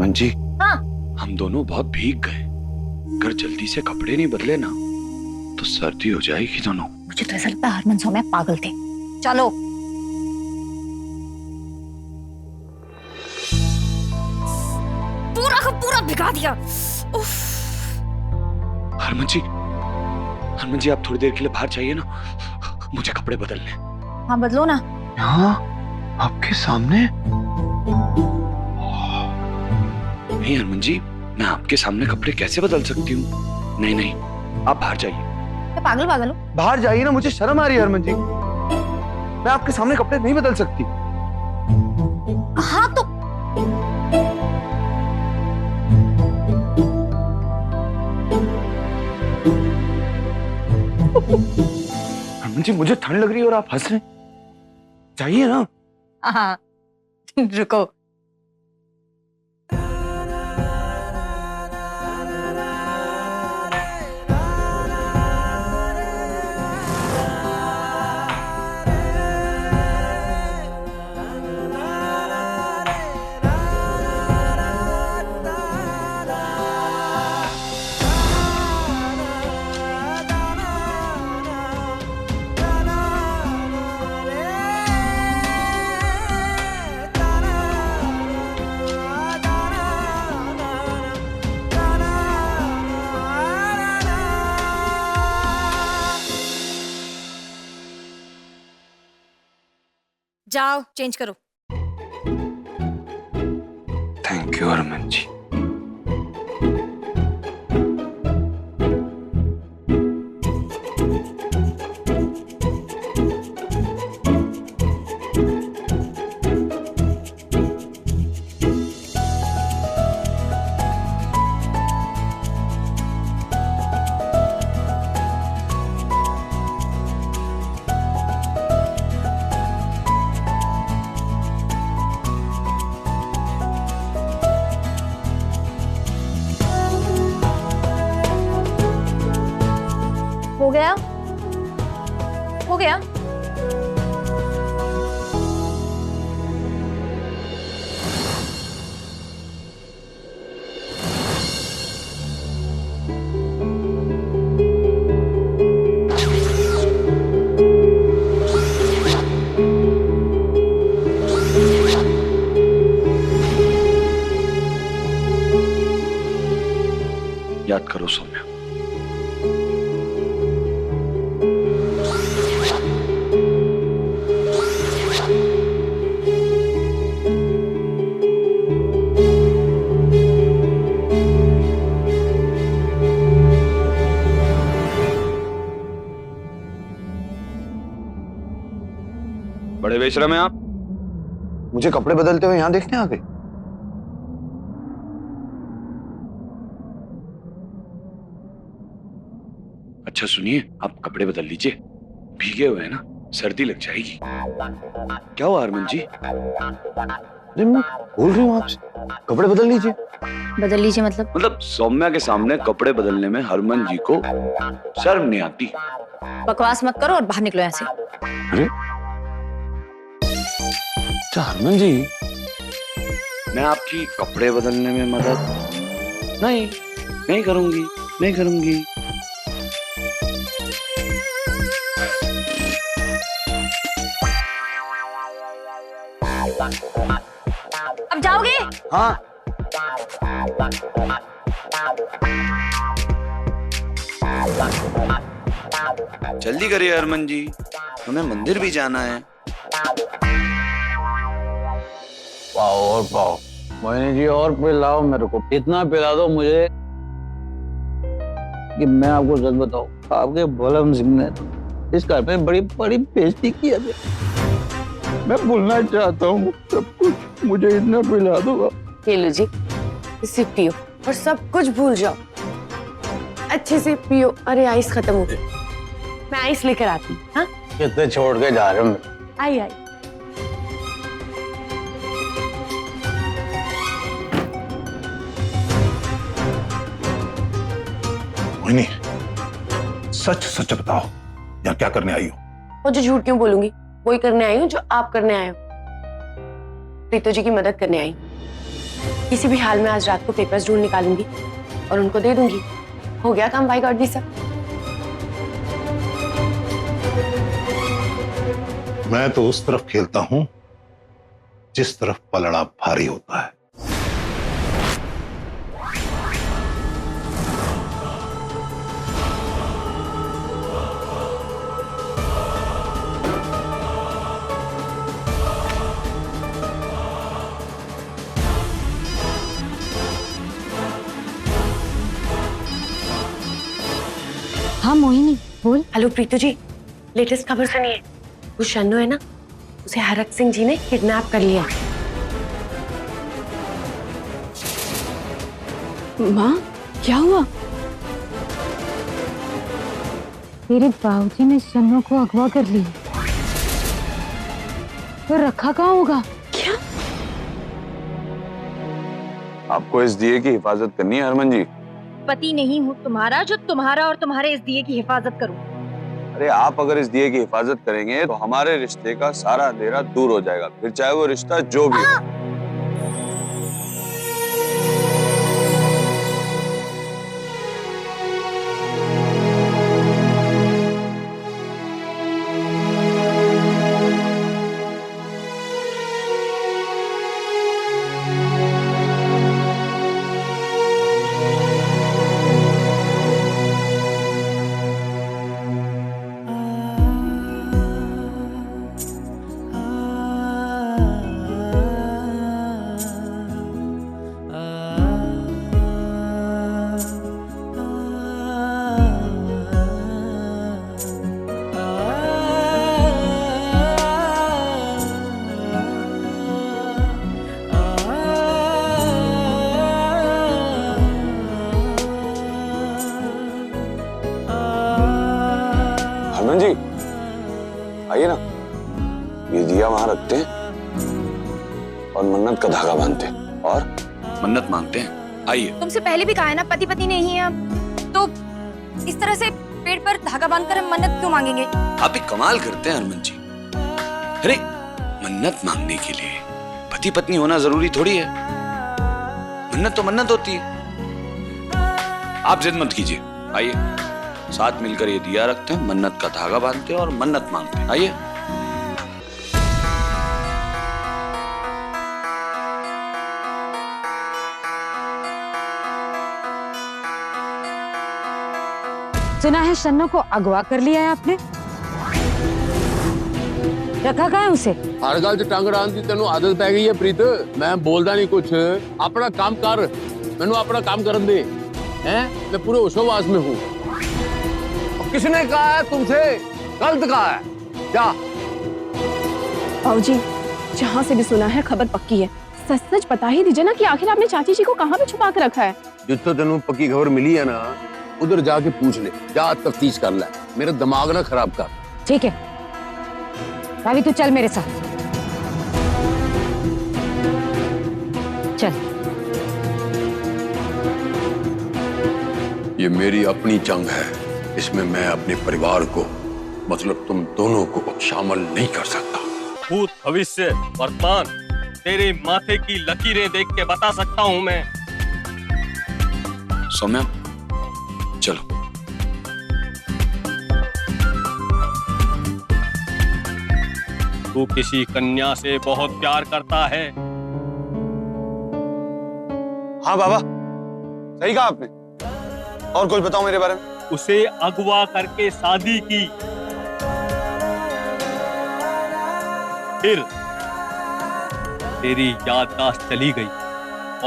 हरमन जी। हाँ। हम दोनों बहुत भीग गए, अगर जल्दी से कपड़े नहीं बदले ना तो सर्दी हो जाएगी दोनों। मुझे तो ऐसा लगता है हरमन सौम्या पागल थे। चलो। पूरा का पूरा भिगा दिया। उफ। हरमन जी आप थोड़ी देर के लिए बाहर जाइए ना, मुझे कपड़े बदलने। हाँ बदलो ना। यहाँ आपके सामने? नहीं हरमन जी, मैं आपके सामने कपड़े कैसे बदल सकती हूँ? नहीं नहीं, आप बाहर जाइए। मैं पागल हो? बाहर जाइए ना, मुझे शर्म आ रही है हरमन जी, मैं आपके सामने कपड़े नहीं बदल सकती। हाँ तो हरमन जी मुझे ठंड लग रही है और आप हंस रहे हैं, जाइए ना। हाँ रुको। जाओ चेंज करो। थैंक यू हरमन जी। हो गया? हो गया? याद करो सौम्या, बड़े बेशरम हैं आप, मुझे कपड़े बदलते हुए यहाँ देखने आ गए। अच्छा सुनिए, आप कपड़े बदल लीजिए, भीगे हुए हैं ना, सर्दी लग जाएगी। क्या हुआ हरमन जी? मैं बोल रही हूँ आपसे, कपड़े बदल लीजिए। बदल लीजिए मतलब सौम्या के सामने कपड़े बदलने में हरमन जी को शर्म नहीं आती? बकवास मत करो और बाहर निकलो यहाँ से। अरे अच्छा हरमन जी, मैं आपकी कपड़े बदलने में मदद नहीं करूंगी, नहीं करूंगी। अब जाओगे? हाँ। जल्दी करिए हरमन जी, हमें मंदिर भी जाना है। पाओ और पाओ, मोहिनी जी और पिलाओ मेरे को, इतना पिला दो मुझे कि मैं आपको सच बताऊं, आपके बलम सिंह ने इस घर में बड़ी बड़ी बेइज्जती की है। मैं भूलना चाहता हूँ सब कुछ, मुझे इतना पिला दो। ये लो जी, इसे पियो और सब कुछ भूल जाओ। अच्छे से पियो। अरे आइस खत्म हो गई, मैं आइस लेकर आती हूँ। हाँ कितने छोड़ के जा रहे हो? आई आई। मोहिनी, सच सच बताओ, यहाँ क्या करने आई हो? वो जो झूठ क्यों बोलूंगी, वही करने आई हूँ जो आप करने आए हो। प्रीतो जी की मदद करने आई हूँ। किसी भी हाल में आज रात को पेपर्स ढूंढ निकालूंगी और उनको दे दूंगी। हो गया काम बाई गॉड सब। मैं तो उस तरफ खेलता हूं जिस तरफ पलड़ा भारी होता है। हाँ मोहिनी बोल। हेलो प्रीतु जी, लेटेस्ट खबर सुनिए। वो शन्नू है ना, उसे हरक सिंह जी ने किडनैप कर लिया। माँ क्या हुआ? तेरे बाबूजी ने शन्नू को अगवा कर लिया। तो रखा कहाँ होगा? क्या? आपको इस दिए की हिफाजत करनी है हरमन जी। पति नहीं हूँ तुम्हारा जो तुम्हारा और तुम्हारे इस दिए की हिफाजत करूं। अरे आप अगर इस दिए की हिफाजत करेंगे तो हमारे रिश्ते का सारा अंधेरा दूर हो जाएगा, फिर चाहे वो रिश्ता जो भी हो। हरमन जी आइए ना, ये दिया वहां रखते हैं और मन्नत का धागा बांधते हैं और मन्नत मांगते हैं। आइए। तुमसे पहले भी कहा है ना पति पति नहीं है हम, तो इस तरह से पेट पर धागा बांधकर हम मन्नत क्यों मांगेंगे? आप एक कमाल करते हैं हरमन जी। अरे मन्नत मांगने के लिए पति पत्नी होना जरूरी थोड़ी है। मन्नत तो मन्नत होती है। आप जिद मत कीजिए, आइए साथ मिलकर ये दिया रखते हैं, मन्नत का धागा बांधते हैं और मन्नत मांगते हैं। आइए। सुना है शन्नू को अगवा कर लिया है आपने, रखा कहाँ है उसे? हर गल च टंग अड़ान की तेनू आदत पै गई है प्रीत। मैं बोलदा नहीं कुछ, अपना काम कर, मैनू अपना काम करन दे। हैं मैं पूरे होशोवास में हूँ। किसने कहा है तुमसे? गलत कहा है। जा। बाबूजी जहाँ से भी सुना है खबर पक्की है, सच सच बता ही दीजिए ना कि आखिर आपने चाची जी को कहाँ पे छुपा के रखा है। जितो तेनू पक्की खबर मिली है ना, उधर जाके पूछ ले, जा तफ्तीश कर ले, मेरा दिमाग ना खराब कर। ठीक है रावी, तू चल मेरे साथ चल। ये मेरी अपनी जंग है, इसमें मैं अपने परिवार को, मतलब तुम दोनों को शामिल नहीं कर सकता। भूत भविष्य वर्तमान तेरे माथे की लकीरें देख के बता सकता हूं मैं। सौम्या चलो। तू किसी कन्या से बहुत प्यार करता है। हाँ बाबा सही कहा आपने। और कुछ बताओ मेरे बारे में। उसे अगवा करके शादी की, फिर तेरी याददाश्त चली गई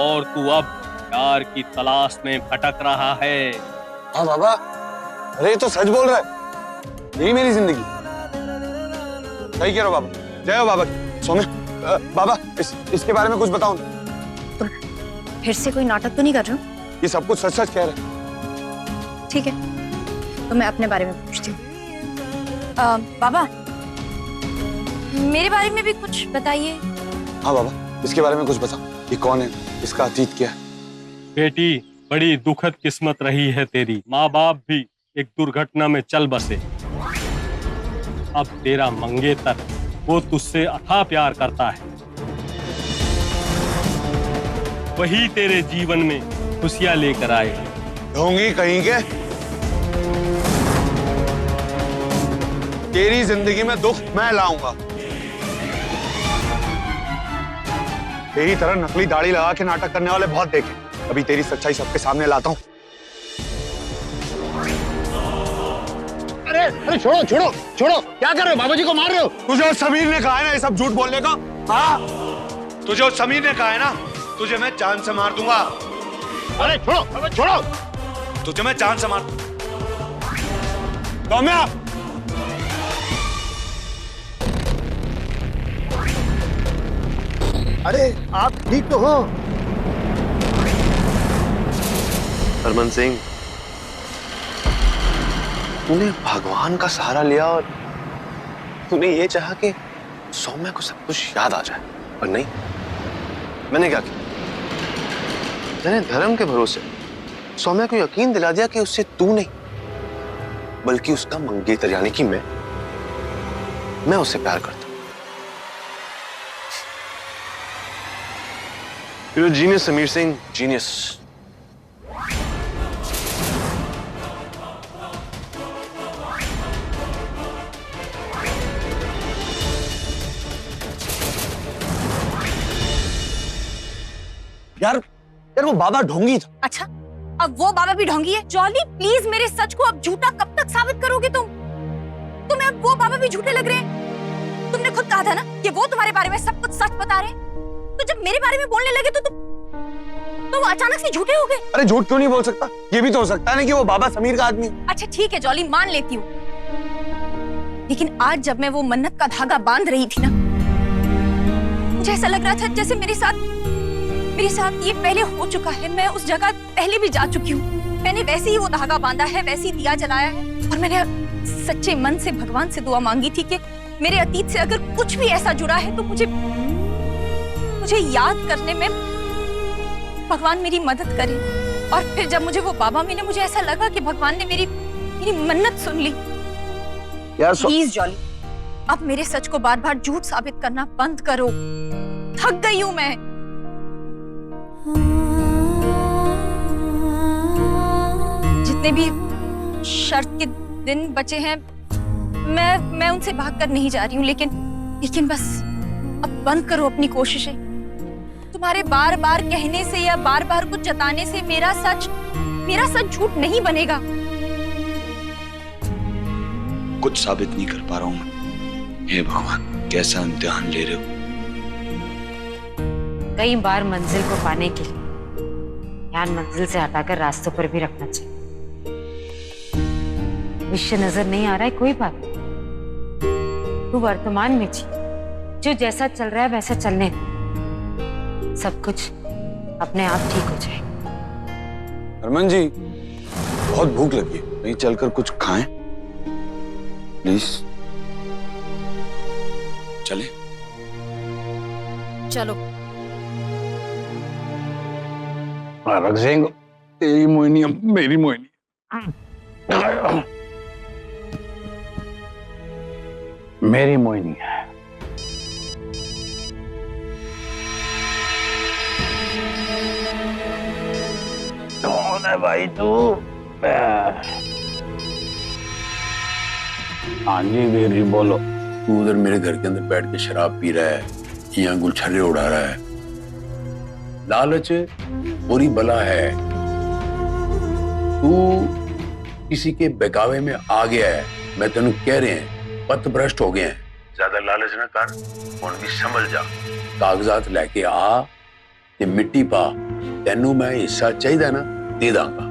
और तू अब प्यार की तलाश में भटक रहा है। हाँ बाबा, अरे ये तो सच बोल रहा है, यही मेरी जिंदगी। सही कह रहे हो बाबा, जय हो बाबा। सौम्या बाबा इसके बारे में कुछ बताओ। तुम फिर से कोई नाटक तो नहीं कर रहे हो? ये सब कुछ सच सच कह रहे हैं। ठीक है तो मैं अपने बारे में पूछती हूँ। बाबा मेरे बारे में भी कुछ बताइए। हाँ बाबा इसके बारे में कुछ बताओ। ये कौन है, इसका अतीत क्या है? बेटी बड़ी दुखद किस्मत रही है तेरी। माँ बाप भी एक दुर्घटना में चल बसे। अब तेरा मंगेतर वो तुझसे अथाह प्यार करता है। वही तेरे जीवन में खुशियां लेकर आए। ढोंगी कहीं के, तेरी जिंदगी में दुख मैं लाऊंगा। तेरी तरह नकली दाढ़ी लगा के नाटक करने वाले बहुत देखे, अभी तेरी सच्चाई सबके सामने लाता हूं। अरे छोड़ो छोड़ो छोड़ो, क्या कर रहे हो? बाबा जी को मार रहे हो? तुझे उस समीर ने कहा है ना ये सब झूठ बोलने का? हाँ, तुझे उस समीर ने कहा है ना तुझे मैं जान से मार दूंगा। अरे छोड़ो छोड़ो, तुझे मैं जान से मार। सौम्या, अरे आप ठीक तो हो? हरमन सिंह, तूने भगवान का सहारा लिया और तूने ये चाहा कि सौम्या को सब कुछ याद आ जाए, पर नहीं, मैंने क्या किया? मैंने धर्म के भरोसे सौम्या को यकीन दिला दिया कि उससे तू नहीं बल्कि उसका मंगेतर यानी कि मैं उससे प्यार करता हूं। You're a genius, Sameer Singh, genius. यार वो बाबा ढोंगी था। अच्छा, अब वो बाबा भी ढोंगी है? जॉली प्लीज मेरे सच को अब झूठा कब तक साबित करोगे तुम? तुम्हें अब वो बाबा भी झूठे लग रहे हैं? तुमने खुद कहा था ना कि वो तुम्हारे बारे में सब कुछ सच बता रहे हैं। तो जब मेरे बारे में बोलने लगे तो वो अचानक से झूठे हो गए। अरे झूठ क्यों नहीं बोल सकता? ये भी तो हो सकता है ना कि वो बाबा समीर का आदमी। अच्छा ठीक है जॉली, मान लेती हूँ, लेकिन आज जब मैं वो मन्नत का धागा बांध रही थी ना, मुझे ऐसा लग रहा था जैसे मेरे साथ ये पहले हो चुका है। मैं उस जगह पहले भी जा चुकी हूँ। मैंने वैसे ही वो धागा बांधा है, वैसे ही दिया जलाया है, और मैंने सच्चे मन से भगवान से दुआ मांगी थी कि मेरे अतीत से अगर कुछ भी ऐसा जुड़ा है तो मुझे याद करने में भगवान मेरी मदद करे। और फिर जब मुझे वो बाबा मिले, मुझे ऐसा लगा कि भगवान ने मेरी मन्नत सुन ली। प्लीज जॉली, अब मेरे सच को बार बार झूठ साबित करना बंद करो। थक गई हूं मैं। जितने भी शर्त के दिन बचे हैं, मैं उनसे भागकर नहीं जा रही हूँ, लेकिन बस अब बंद करो अपनी कोशिशें। तुम्हारे बार बार कहने से या बार बार कुछ जताने से मेरा सच झूठ नहीं बनेगा। कुछ साबित नहीं कर पा रहा हूं मैं। हे भगवान, कैसा इम्तिहान ले रहे हो? कई बार मंजिल को पाने के लिए ध्यान मंजिल से हटाकर रास्तों पर भी रखना चाहिए। भविष्य नजर नहीं आ रहा है, कोई बात नहीं, तू वर्तमान में जी, जो जैसा चल रहा है वैसा चलने दे, सब कुछ अपने आप ठीक हो जाएगा। हरमन जी, बहुत भूख लगी है, कहीं चलकर कुछ खाएं प्लीज। चले? चलो। रख सिंह, तेरी मोहिनी मेरी मोहिनी। मेरी मोहिनी है। कौन है भाई तू? हाँ जी वीर जी बोलो। तू उधर मेरे घर के अंदर बैठ के शराब पी रहा है, यहाँ गुलछर्रे उड़ा रहा है। लालच बुरी बला है। तू किसी के बहकावे में आ गया है। मैं तेनू कह रहे हैं, पथ भ्रष्ट हो गए हैं। ज्यादा लालच ना कर, हुण भी संभल जा। कागजात लेके आ ते मिट्टी पा, तेनू मैं हिस्सा चाहिए ना दे दांगा।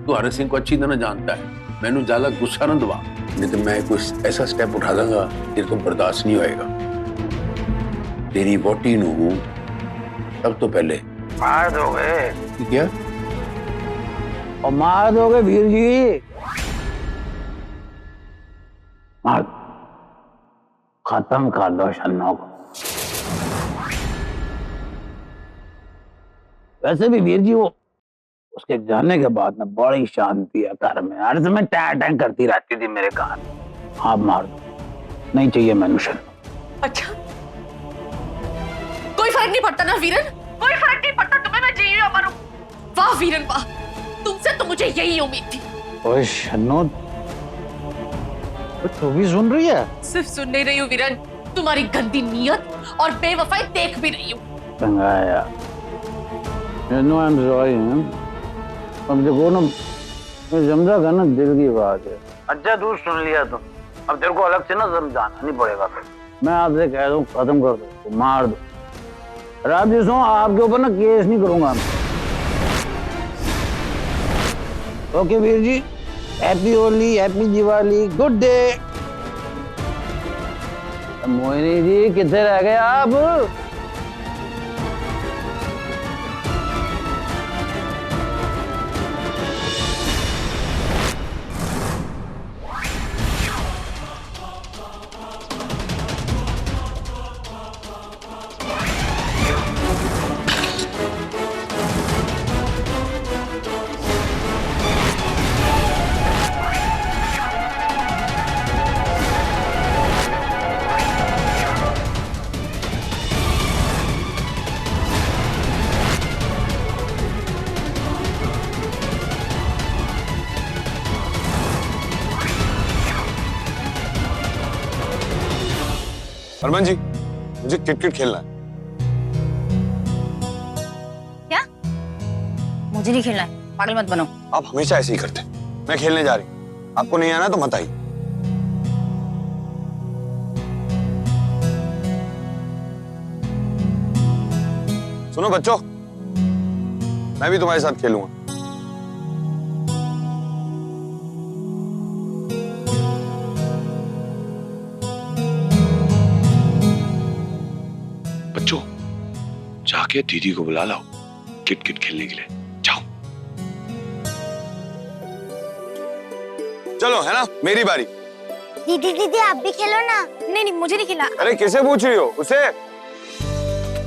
तू हरे सिंह को अच्छी तरह जानता है, मैनू ज्यादा गुस्सा ना दवा, नहीं तो मैं कुछ ऐसा स्टेप उठा दूंगा तेरे को बर्दाश्त नहीं होएगा। तेरी वोटी नू तब तो पहले मार दोगे। क्या? और मार दोगे वीर जी? मार, खत्म कर दो शन्नों को। वैसे भी वीर जी, वो उसके जाने के बाद ना बड़ी शांति है घर में। हर समय टैं टैं करती रहती थी मेरे कान। आप मार दो, नहीं चाहिए मैनू शन्नो। अच्छा, कोई फर्क नहीं पड़ता ना वीरन? कोई फर्क नहीं पड़ता तुम्हें, मैं जी या मरूं। वाह वीरन वाह, तुमसे तो मुझे यही उम्मीद थी। ओए शनो, तू भी सुन रही है? सिर्फ सुन नहीं रही हूँ वीरन, तुम्हारी गंदी नीयत और बेवफाई देख भी रही हूँ। तंगाया, नो आई एम सॉरी। अब देखो ना, मैं समझा था ना दिल की बात है। अच्छा तू सुन लिया तो अब तेरे को अलग से ना समझाना नहीं पड़ेगा। मैं आपसे कह दूं खत्म कर दो, मार दो। राजेश आपके ऊपर ना केस नहीं करूंगा। Okay Veer ji, happy Holi, happy Diwali, good day. Mohini ji कितने रह गए आप? हरमन जी, मुझे क्रिकेट खेलना है। क्या? मुझे नहीं खेलना है, पागल मत बनो। आप हमेशा ऐसे ही करते हैं। मैं खेलने जा रही हूँ, आपको नहीं आना तो मत आइए। सुनो बच्चों, मैं भी तुम्हारे साथ खेलूंगा। बच्चों, जाके दीदी को बुला लाओ क्रिकेट खेलने के लिए। जाओ। चलो, है ना मेरी बारी। दीदी दीदी आप भी खेलो ना। नहीं नहीं मुझे नहीं खेलना। अरे किसे पूछ रही हो? उसे?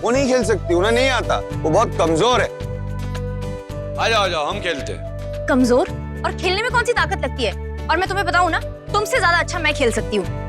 वो नहीं खेल सकती, उन्हें नहीं आता, वो बहुत कमजोर है। आ जाओ, हम खेलते हैं। कमजोर? और खेलने में कौन सी ताकत लगती है? और मैं तुम्हें बताऊं ना, तुमसे ज्यादा अच्छा मैं खेल सकती हूँ।